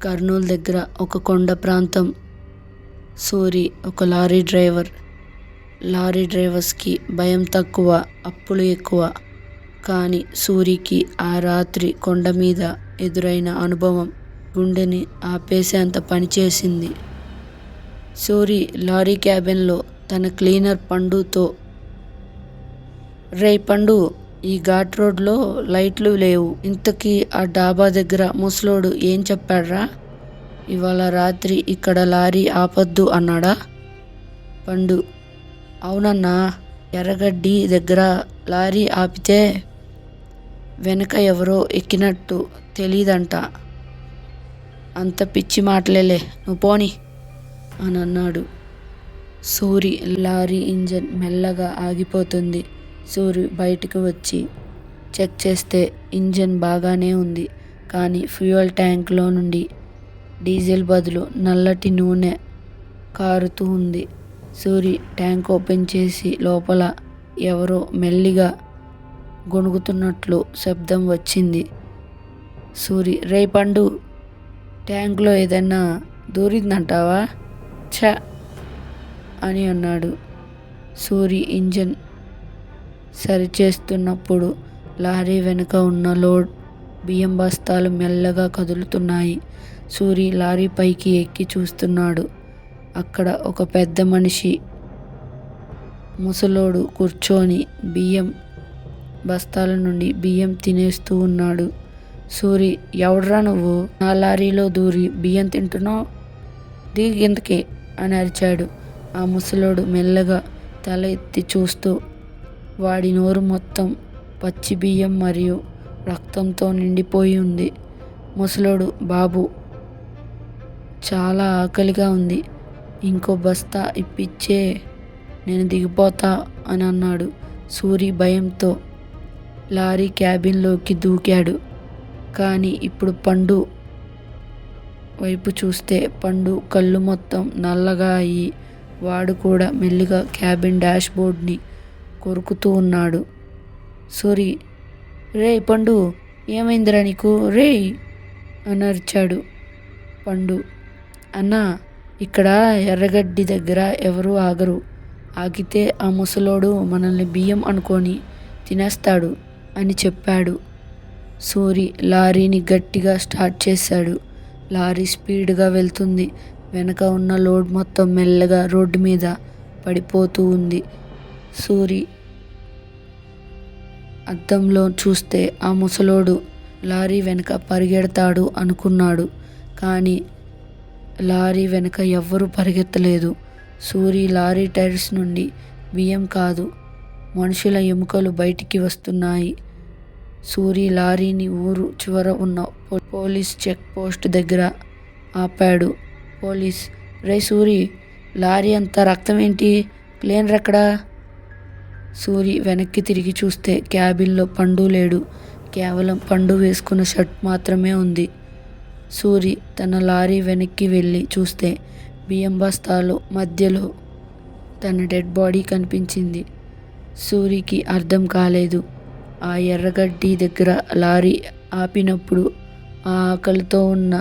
కర్నూలు దగ్గర ఒక కొండ ప్రాంతం. సూరి ఒక లారీ డ్రైవర్. లారీ డ్రైవర్స్కి భయం తక్కువ, అప్పులు ఎక్కువ. కానీ సూరికి ఆ రాత్రి కొండ మీద ఎదురైన అనుభవం గుండెని ఆపేసేంత పనిచేసింది. సూరి లారీ క్యాబిన్లో తన క్లీనర్ పండుతో, రేయ్ పండు, ఈ ఘాట్ రోడ్లో లైట్లు లేవు. ఇంతకీ ఆ డాబా దగ్గర ముసలోడు ఏం చెప్పాడ్రా? ఇవాళ రాత్రి ఇక్కడ లారీ ఆపొద్దు అన్నాడా? పండు: అవునన్నా, ఎర్రగడ్డి దగ్గర లారీ ఆపితే వెనక ఎవరో ఎక్కినట్టు తెలీదంట. అంత పిచ్చి మాటలేలే, నువ్వు పోని అని అన్నాడు. సూరి లారీ ఇంజన్ మెల్లగా ఆగిపోతుంది. సూరి బయటకు వచ్చి చెక్ చేస్తే ఇంజన్ బాగానే ఉంది. కానీ ఫ్యూయల్ ట్యాంక్లో నుండి డీజిల్ బదులు నల్లటి నూనె కారుతూ ఉంది. సూరి ట్యాంక్ ఓపెన్ చేసి లోపల ఎవరో మెల్లిగా గొణుగుతున్నట్లు శబ్దం వచ్చింది. సూరి: రే పండు, ట్యాంక్లో ఏదైనా దూరిందంటావా? ఛ అని అన్నాడు. సూరి ఇంజన్ సరిచేస్తున్నప్పుడు లారీ వెనుక ఉన్న లోడ్ బియ్యం బస్తాలు మెల్లగా కదులుతున్నాయి. సూరి లారీ పైకి ఎక్కి చూస్తున్నాడు. అక్కడ ఒక పెద్ద మనిషి ముసలోడు కూర్చొని బియ్యం బస్తాల నుండి బియ్యం తినేస్తూ ఉన్నాడు. సూరి: ఎవడ్రా నువ్వు నా లారీలో దూరి బియ్యం తింటున్నావు? దిగి కిందకి అని అరిచాడు. ఆ ముసలోడు మెల్లగా తల ఎత్తి చూస్తూ, వాడి నోరు మొత్తం పచ్చి బియ్యం మరియు రక్తంతో నిండిపోయి ఉంది. ముసలోడు: బాబు, చాలా ఆకలిగా ఉంది, ఇంకో బస్తా ఇప్పిచ్చే, నేను దిగిపోతా అని అన్నాడు. సూరి భయంతో లారీ క్యాబిన్లోకి దూకాడు. కానీ ఇప్పుడు పండు వైపు చూస్తే పండు కళ్ళు మొత్తం నల్లగా అయ్యి వాడు కూడా మెల్లిగా క్యాబిన్ డాష్ బోర్డ్ని కొరుకుతూ ఉన్నాడు. సూరి: రే పండు, ఏమైందిరా నీకు? రేయ్ అని అరిచాడు. పండు: అన్నా, ఇక్కడ ఎర్రగడ్డి దగ్గర ఎవరూ ఆగరు. ఆగితే ఆ ముసలోడు మనల్ని బియ్యం అనుకొని తినేస్తాడు అని చెప్పాడు. సూరి లారీని గట్టిగా స్టార్ట్ చేశాడు. లారీ స్పీడ్గా వెళ్తుంది. వెనక ఉన్న లోడ్ మొత్తం మెల్లగా రోడ్డు మీద పడిపోతూ ఉంది. సూరి అద్దంలో చూస్తే ఆ ముసలోడు లారీ వెనక పరిగెడతాడు అనుకున్నాడు. కానీ లారీ వెనక ఎవ్వరూ పరిగెత్తలేదు. సూరి లారీ టైర్స్ నుండి బియ్యం కాదు, మనుషుల ఎముకలు బయటికి వస్తున్నాయి. సూరి లారీని ఊరు చివర ఉన్న పోలీస్ చెక్ పోస్ట్ దగ్గర ఆపాడు. పోలీస్: రే సూరి, లారీ అంతా రక్తం ఏంటి? క్లీనర్ ఎక్కడా? సూరి వెనక్కి తిరిగి చూస్తే క్యాబిన్లో పండు లేడు. కేవలం పండు వేసుకున్న షర్ట్ మాత్రమే ఉంది. సూరి తన లారీ వెనక్కి వెళ్ళి చూస్తే బియ్యం బస్తాలు మధ్యలో తన డెడ్ బాడీ కనిపించింది. సూరికి అర్థం కాలేదు. ఆ ఎర్రగడ్డి దగ్గర లారీ ఆపినప్పుడు ఆ ఆకలితో ఉన్న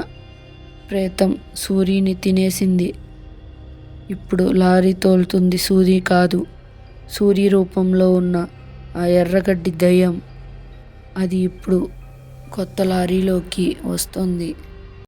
ప్రేతం సూరిని తినేసింది. ఇప్పుడు లారీ తోలుతుంది సూరి కాదు, సూరి రూపంలో ఉన్న ఆ ఎర్రగడ్డి దయ్యం. అది ఇప్పుడు కొత్త లారీలోకి వస్తుంది.